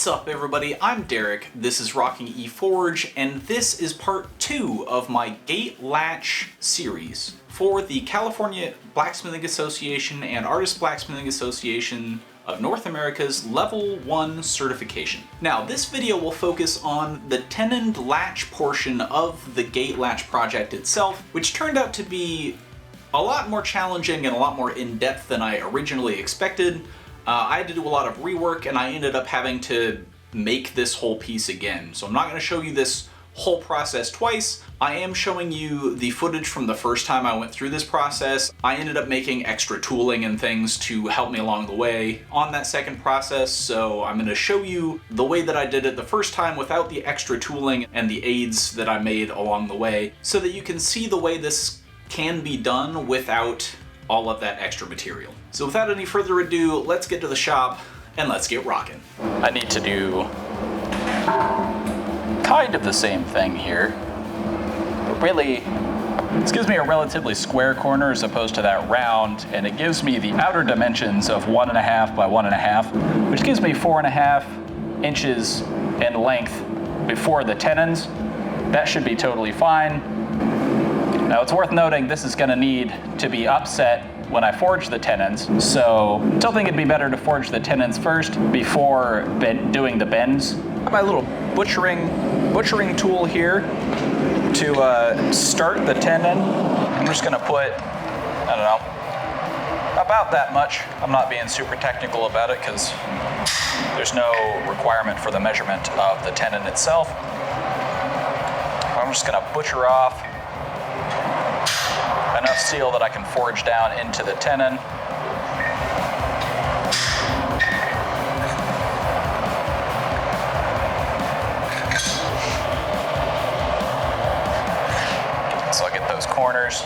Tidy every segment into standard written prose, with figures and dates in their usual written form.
What's up everybody, I'm Derek, this is Rocking eForge, and this is part 2 of my Gate Latch series for the California Blacksmithing Association and Artist Blacksmithing Association of North America's Level 1 certification. Now, this video will focus on the Tenon latch portion of the Gate Latch project itself, which turned out to be a lot more challenging and a lot more in-depth than I originally expected. I had to do a lot of rework and I ended up having to make this whole piece again. So I'm not going to show you this whole process twice. I am showing you the footage from the first time I went through this process. I ended up making extra tooling and things to help me along the way on that second process, so I'm going to show you the way that I did it the first time without the extra tooling and the aids that I made along the way, so that you can see the way this can be done without all of that extra material. So without any further ado, let's get to the shop and let's get rocking. I need to do kind of the same thing here, but really this gives me a relatively square corner as opposed to that round, and it gives me the outer dimensions of 1.5 by 1.5, which gives me 4.5 inches in length before the tenons. That should be totally fine. Now it's worth noting this is going to need to be upset when I forge the tenons, so I still think it'd be better to forge the tenons first before doing the bends. I have my little butchering tool here to start the tenon. I'm just going to put, I don't know, about that much. I'm not being super technical about it because there's no requirement for the measurement of the tenon itself. I'm just going to butcher off enough steel that I can forge down into the tenon. So I'll get those corners.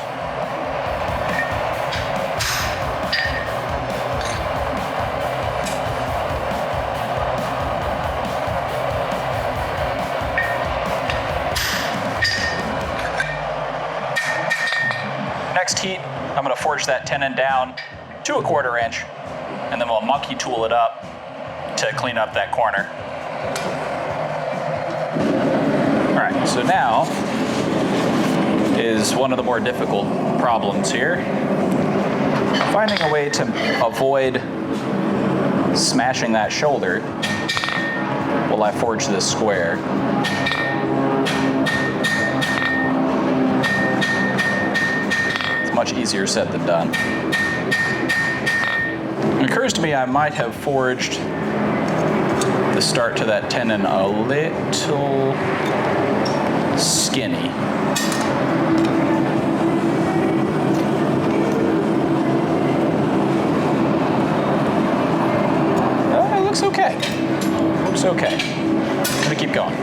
Next heat, I'm going to forge that tenon down to 1/4 inch, and then we'll monkey tool it up to clean up that corner. All right, so now is one of the more difficult problems here. Finding a way to avoid smashing that shoulder while I forge this square. Much easier said than done. It occurs to me I might have forged the start to that tenon a little skinny. Oh, it looks okay. Looks okay. I'm gonna keep going.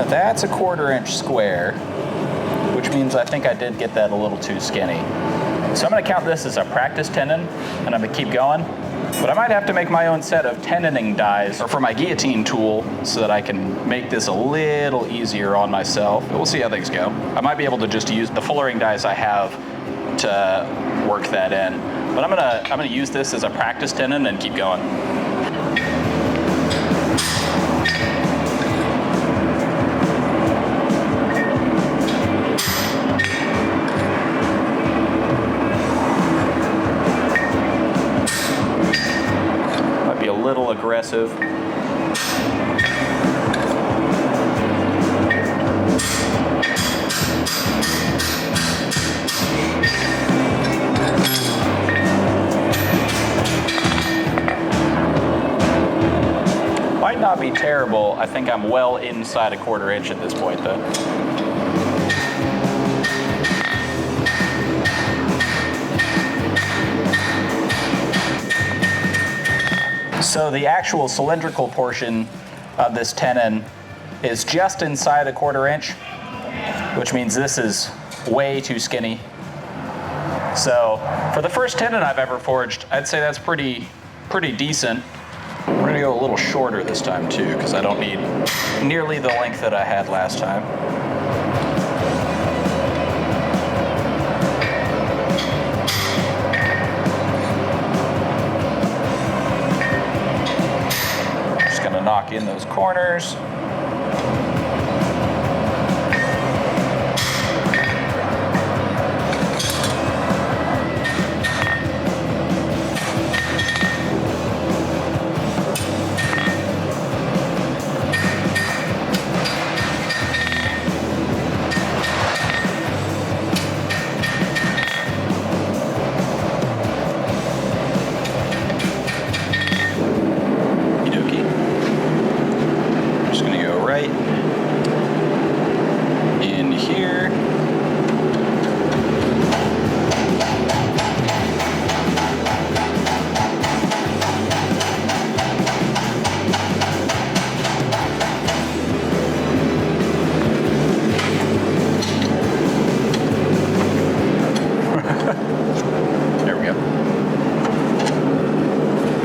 That's 1/4 inch square, which means I think I did get that a little too skinny. So I'm going to count this as a practice tenon, and I'm going to keep going. But I might have to make my own set of tenoning dies for my guillotine tool so that I can make this a little easier on myself. But we'll see how things go. I might be able to just use the fullering dies I have to work that in. But I'm gonna use this as a practice tenon and keep going. Little aggressive. Might not be terrible. I think I'm well inside 1/4 inch at this point though. So the actual cylindrical portion of this tenon is just inside 1/4 inch, which means this is way too skinny. So for the first tenon I've ever forged, I'd say that's pretty decent. We're gonna go a little shorter this time too, because I don't need nearly the length that I had last time. knock in those corners.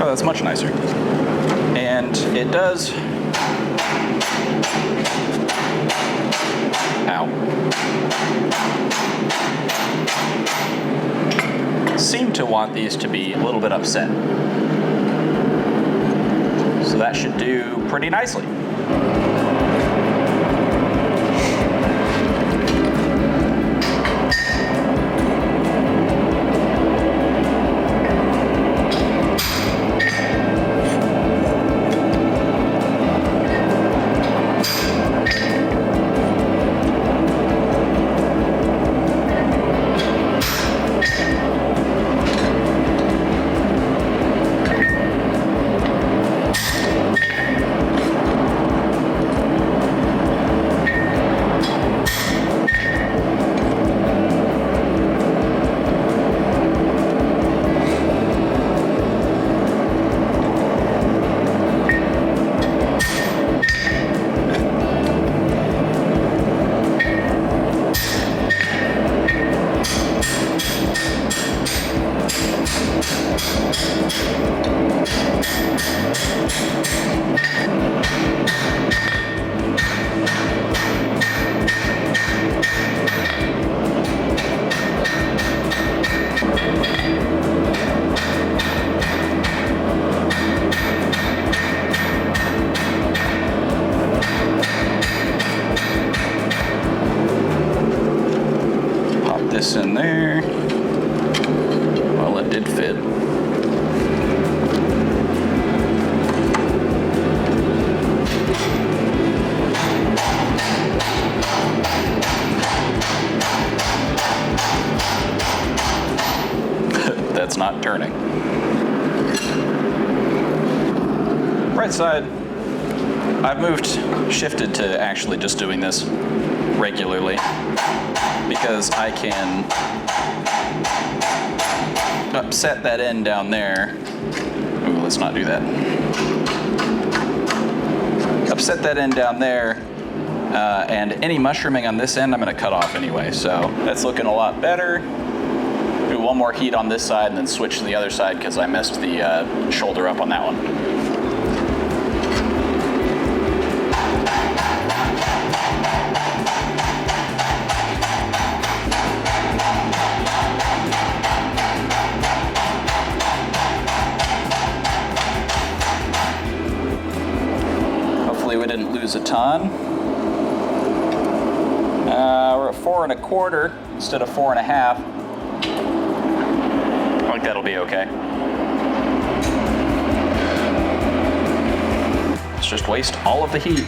That's much nicer. And it does, seem to want these to be a little bit upset. So that should do pretty nicely. In there. Well, it did fit. That's not turning. Right side, I've shifted to actually just doing this regularly, because I can upset that end down there. Ooh, let's not do that. Upset that end down there, and any mushrooming on this end I'm going to cut off anyway, so that's looking a lot better. Do one more heat on this side and then switch to the other side because I messed the shoulder up on that one. We didn't lose a ton. We're at 4 1/4 instead of 4 1/2. I think that'll be okay. Let's just waste all of the heat.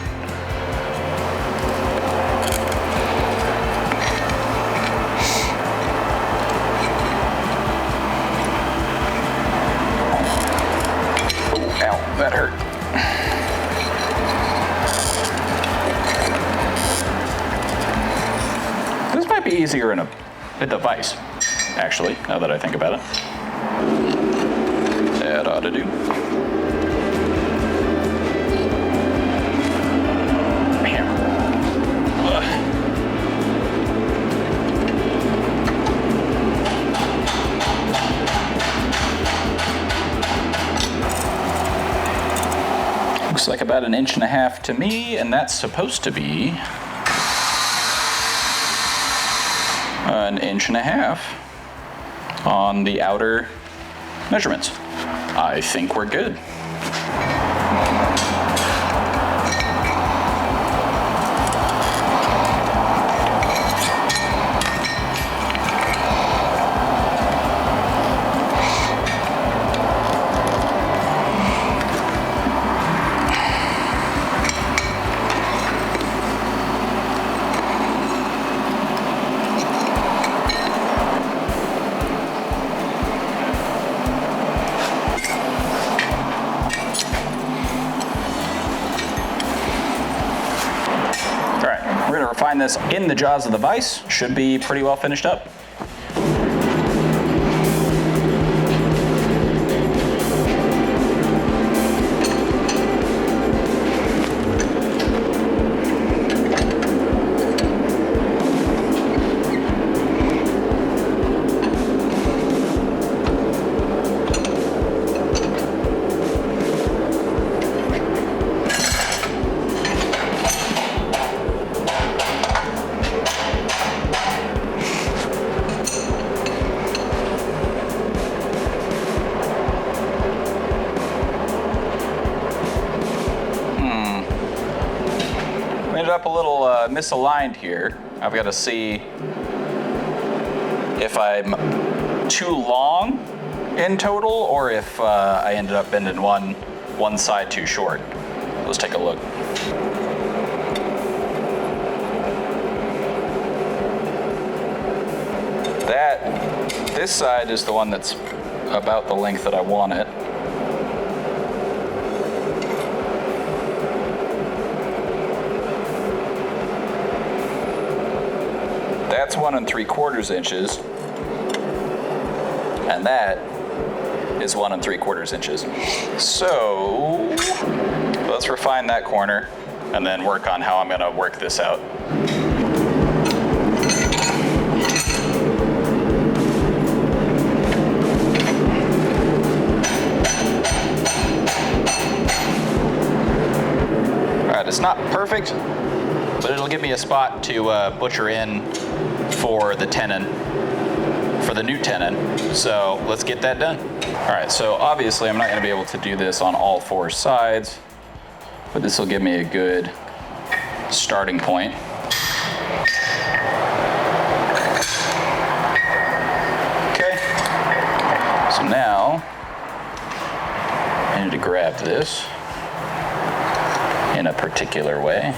Ow, that hurt. This might be easier in a device, actually, now that I think about it. That ought to do. Looks like about 1.5 inches to me, and that's supposed to be 1.5 inches on the outer measurements. I think we're good. find this in the jaws of the vise. Should be pretty well finished up. Up a little misaligned here. I've got to see if I'm too long in total or if I ended up bending one side too short. Let's take a look. This side is the one that's about the length that I want it. That's 1 3/4 inches, and that is 1 3/4 inches. So let's refine that corner and then work on how I'm going to work this out. All right, it's not perfect, but it'll give me a spot to butcher in for the tenon, for the new tenon. So let's get that done. All right, so obviously I'm not going to be able to do this on all 4 sides, but this will give me a good starting point. Okay, so now I need to grab this in a particular way.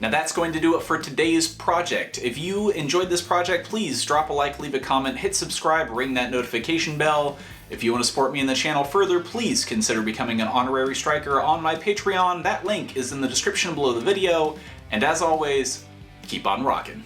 Now that's going to do it for today's project. If you enjoyed this project, please drop a like, leave a comment, hit subscribe, ring that notification bell. If you want to support me in the channel further, please consider becoming an honorary striker on my Patreon. That link is in the description below the video. And as always, keep on rocking.